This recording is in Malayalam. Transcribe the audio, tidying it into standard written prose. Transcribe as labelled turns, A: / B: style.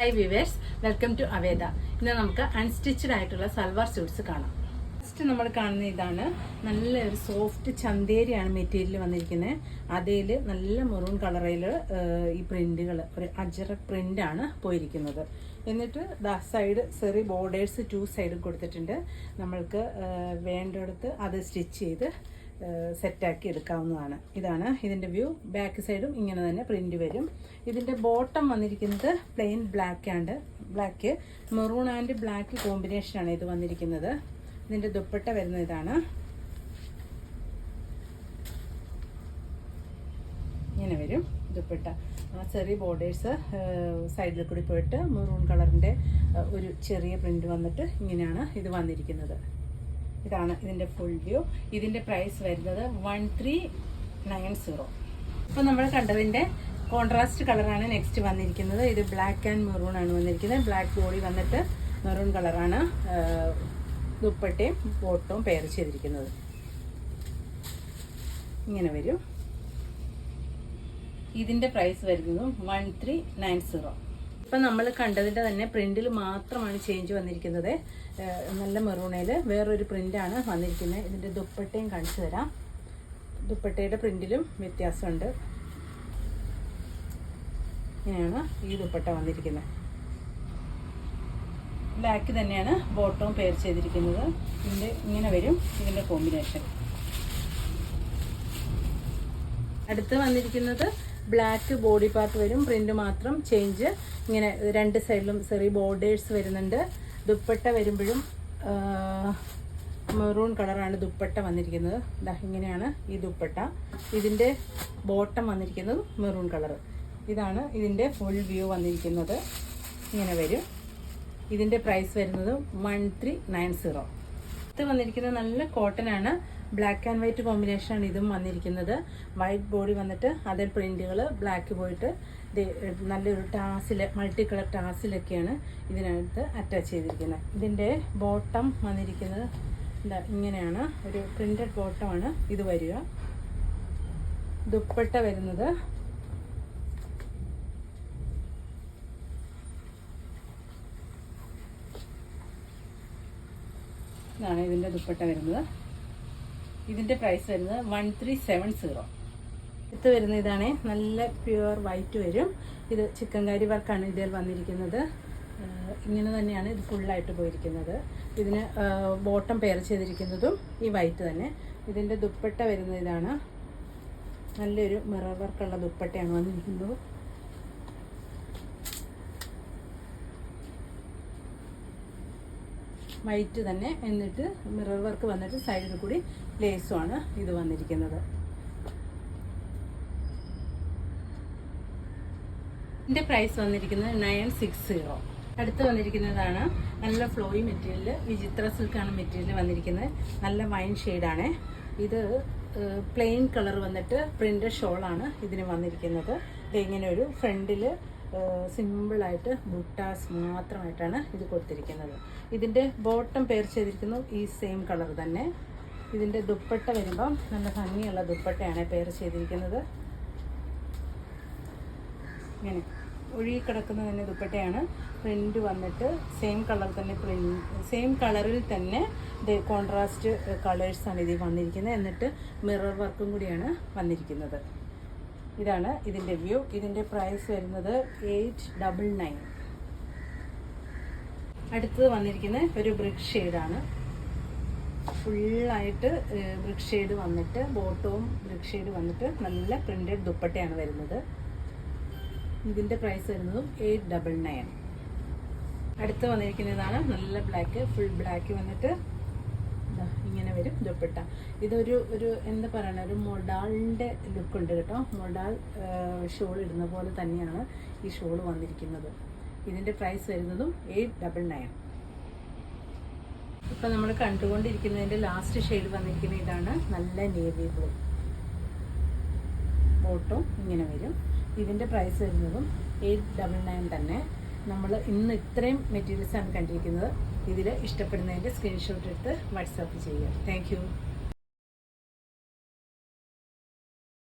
A: Hi viewers, welcome to Aveda. ഇന്ന് നമുക്ക് അൺസ്റ്റിച്ചഡ് ആയിട്ടുള്ള സൽവാർ സ്യൂട്ട്സ് കാണാം. ഫസ്റ്റ് നമ്മൾ കാണുന്ന ഇതാണ്. നല്ല ഒരു സോഫ്റ്റ് ചന്തേരിയാണ് മെറ്റീരിയൽ വന്നിരിക്കുന്നത്. അതിൽ നല്ല മെറൂൺ കളറിൽ ഈ പ്രിന്റുകൾ ഒരു അജറക് പ്രിന്റാണ് പോയിരിക്കുന്നത്. എന്നിട്ട് സൈഡ് ചെറിയ ബോർഡേഴ്സ് 2 സൈഡും കൊടുത്തിട്ടുണ്ട്. നമ്മൾക്ക് വേണ്ടിടത്ത് അത് സ്റ്റിച്ച് ചെയ്ത് സെറ്റാക്കി എടുക്കാവുന്നതാണ്. ഇതാണ് ഇതിൻ്റെ വ്യൂ. ബാക്ക് സൈഡും ഇങ്ങനെ തന്നെ പ്രിന്റ് വരും. ഇതിൻ്റെ ബോട്ടം വന്നിരിക്കുന്നത് plain black maroon and black കോമ്പിനേഷനാണ് ഇത് വന്നിരിക്കുന്നത്. ഇതിൻ്റെ ദുപ്പട്ട വരുന്നത് ഇതാണ്. ഇങ്ങനെ വരും ദുപ്പട്ട. ചെറിയ ബോർഡേഴ്സ് സൈഡിൽ കൂടി പോയിട്ട് മെറൂൺ കളറിൻ്റെ ഒരു ചെറിയ പ്രിന്റ് വന്നിട്ട് ഇങ്ങനെയാണ് ഇത് വന്നിരിക്കുന്നത്. ഇതാണ് ഇതിൻ്റെ ഫുൾ വ്യൂ. ഇതിൻ്റെ പ്രൈസ് വരുന്നത് 1390. അപ്പോൾ നമ്മൾ കണ്ടതിൻ്റെ കോൺട്രാസ്റ്റ് കളറാണ് നെക്സ്റ്റ് വന്നിരിക്കുന്നത്. ഇത് ബ്ലാക്ക് ആൻഡ് മെറൂൺ ആണ് വന്നിരിക്കുന്നത്. ബ്ലാക്ക് ബോഡി വന്നിട്ട് മെറൂൺ കളറാണ് ദുപ്പട്ടയും ബോട്ടവും പെയർ ചെയ്തിരിക്കുന്നത്. ഇങ്ങനെ വരും. ഇതിൻ്റെ പ്രൈസ് വരുന്നത് 1390. ഇപ്പം നമ്മൾ കണ്ടതിൻ്റെ തന്നെ പ്രിന്റിൽ മാത്രമാണ് ചേഞ്ച് വന്നിരിക്കുന്നത്. നല്ല മെറൂണയിൽ വേറൊരു പ്രിൻ്റാണ് വന്നിരിക്കുന്നത്. ഇതിൻ്റെ ദുപ്പട്ടയും കാണിച്ചു തരാം. ദുപ്പട്ടയുടെ പ്രിന്റിലും വ്യത്യാസമുണ്ട്. ഇങ്ങനെയാണ് ഈ ദുപ്പട്ട വന്നിരിക്കുന്നത്. ബ്ലാക്ക് തന്നെയാണ് ബോട്ടവും പെയർ ചെയ്തിരിക്കുന്നത്. ഇതിൻ്റെ ഇങ്ങനെ വരും ഇതിൻ്റെ കോമ്പിനേഷൻ. അടുത്ത് വന്നിരിക്കുന്നത് ബ്ലാക്ക് ബോഡി പാർട്ട് വരും. പ്രിന്റ് മാത്രം ചേഞ്ച്. ഇങ്ങനെ 2 സൈഡിലും ചെറിയ ബോർഡേഴ്സ് വരുന്നുണ്ട്. ദുപ്പട്ട വരുമ്പോഴും മെറൂൺ കളറാണ് ദുപ്പട്ട വന്നിരിക്കുന്നത്. ഇങ്ങനെയാണ് ഈ ദുപ്പട്ട. ഇതിൻ്റെ ബോട്ടം വന്നിരിക്കുന്നത് മെറൂൺ കളർ. ഇതാണ് ഇതിൻ്റെ ഫുൾ വ്യൂ വന്നിരിക്കുന്നത്. ഇങ്ങനെ വരും. ഇതിൻ്റെ പ്രൈസ് വരുന്നത് 1390. ഇത് വന്നിരിക്കുന്നത് നല്ല കോട്ടൺ ആണ്. ബ്ലാക്ക് ആൻഡ് വൈറ്റ് കോമ്പിനേഷനാണ് ഇതും വന്നിരിക്കുന്നത്. വൈറ്റ് ബോഡി വന്നിട്ട് അതേ പ്രിന്റുകൾ ബ്ലാക്ക് പോയിട്ട് നല്ലൊരു ടാസിൽ മൾട്ടി കളർ ടാസിലൊക്കെയാണ് ഇതിനകത്ത് അറ്റാച്ച് ചെയ്തിരിക്കുന്നത്. ഇതിൻ്റെ ബോട്ടം വന്നിരിക്കുന്നത് ഇങ്ങനെയാണ്. ഒരു പ്രിന്റഡ് ബോട്ടമാണ് ഇത് വരിക. ദുപ്പട്ട വരുന്നത് ഇതാണ്. ഇതിൻ്റെ ദുപ്പട്ട വരുന്നത്. ഇതിൻ്റെ പ്രൈസ് വരുന്നത് 1370. ഇത് വരുന്ന ഇതാണ്. നല്ല പ്യുവർ വൈറ്റ് വരും. ഇത് ചിക്കൻകാരി വർക്കാണ് ഇതിൽ വന്നിരിക്കുന്നത്. ഇങ്ങനെ തന്നെയാണ് ഇത് ഫുള്ളായിട്ട് പോയിരിക്കുന്നത്. ഇതിന് ബോട്ടം പെയർ ചെയ്തിരിക്കുന്നതും ഈ വൈറ്റ് തന്നെ. ഇതിൻ്റെ ദുപ്പട്ട വരുന്ന ഇതാണ്. നല്ലൊരു മിറർ വർക്കുള്ള ദുപ്പട്ടയാണ് വന്നിരിക്കുന്നത്. വൈറ്റ് തന്നെ. എന്നിട്ട് മിറർ വർക്ക് വന്നിട്ട് സൈഡിൽ കൂടി ലേസുമാണ് ഇത് വന്നിരിക്കുന്നത്. ഇതിൻ്റെ പ്രൈസ് വന്നിരിക്കുന്നത് 960. അടുത്ത് വന്നിരിക്കുന്നതാണ് നല്ല ഫ്ലോയി മെറ്റീരിയൽ. വിചിത്ര സിൽക്കാണ് മെറ്റീരിയൽ വന്നിരിക്കുന്നത്. നല്ല വൈൻ ഷെയ്ഡാണ് ഇത്. പ്ലെയിൻ കളർ വന്നിട്ട് പ്രിൻ്റഡ് ഷോളാണ് ഇതിന് വന്നിരിക്കുന്നത്. ഇതിങ്ങനെ ഒരു ഫ്രണ്ടിൽ സിമ്പിളായിട്ട് ബുട്ടാസ് മാത്രമായിട്ടാണ് ഇത് കൊടുത്തിരിക്കുന്നത്. ഇതിൻ്റെ ബോട്ടം പെയർ ചെയ്തിരിക്കുന്നത് ഈ സെയിം കളർ തന്നെ. ഇതിൻ്റെ ദുപ്പട്ട വരുമ്പം നല്ല ഭംഗിയുള്ള ദുപ്പട്ടയാണ് പെയർ ചെയ്തിരിക്കുന്നത്. ഇങ്ങനെ ഒഴുകിക്കിടക്കുന്ന തന്നെ ദുപ്പട്ടയാണ്. പ്രിന്റ് വന്നിട്ട് സെയിം കളർ തന്നെ. സെയിം കളറിൽ തന്നെ കോൺട്രാസ്റ്റ് കളേഴ്സാണ് ഇതിൽ വന്നിരിക്കുന്നത്. എന്നിട്ട് മിറർ വർക്കും കൂടിയാണ് വന്നിരിക്കുന്നത്. ഇതാണ് ഇതിൻ്റെ വ്യൂ. ഇതിൻ്റെ പ്രൈസ് വരുന്നത് 899. അടുത്തത് വന്നിരിക്കുന്നത് ഒരു ബ്രിക്ക് ഷെയ്ഡാണ്. ഫുള്ളായിട്ട് ബ്രിക്ക് ഷെയ്ഡ് വന്നിട്ട് ബോട്ടവും ബ്രിക്ക് ഷെയ്ഡ് വന്നിട്ട് നല്ല പ്രിന്റഡ് ദുപ്പട്ടയാണ് വരുന്നത്. ഇതിൻ്റെ പ്രൈസ് വരുന്നതും 899. അടുത്ത് വന്നിരിക്കുന്നതാണ് നല്ല ബ്ലാക്ക്. ഫുൾ ബ്ലാക്ക് വന്നിട്ട് ഇങ്ങനെ വരും ദുപ്പട്ട. ഇതൊരു എന്താ പറയുക, ഒരു മൊഡാളിൻ്റെ ലുക്കുണ്ട് കേട്ടോ. മൊഡാൾ ഷോൾ ഇടുന്ന പോലെ തന്നെയാണ് ഈ ഷോൾ വന്നിരിക്കുന്നത്. ഇതിൻ്റെ പ്രൈസ് വരുന്നതും 899. ഇപ്പം നമ്മൾ കണ്ടുകൊണ്ടിരിക്കുന്നതിൻ്റെ ലാസ്റ്റ് ഷെയ്ഡ് വന്നിരിക്കുന്ന ഇതാണ്. നല്ല നേവി ബ്ലൂ. ബോട്ടും ഇങ്ങനെ വരും. ഇതിൻ്റെ പ്രൈസ് വരുന്നതും 899 തന്നെ. നമ്മൾ ഇന്ന് ഇത്രയും മെറ്റീരിയൽസാണ് കണ്ടിരിക്കുന്നത്. ഇതിൽ ഇഷ്ടപ്പെടുന്നതിൻ്റെ സ്ക്രീൻഷോട്ട് എടുത്ത് വാട്സാപ്പ് ചെയ്യുക. Thank you.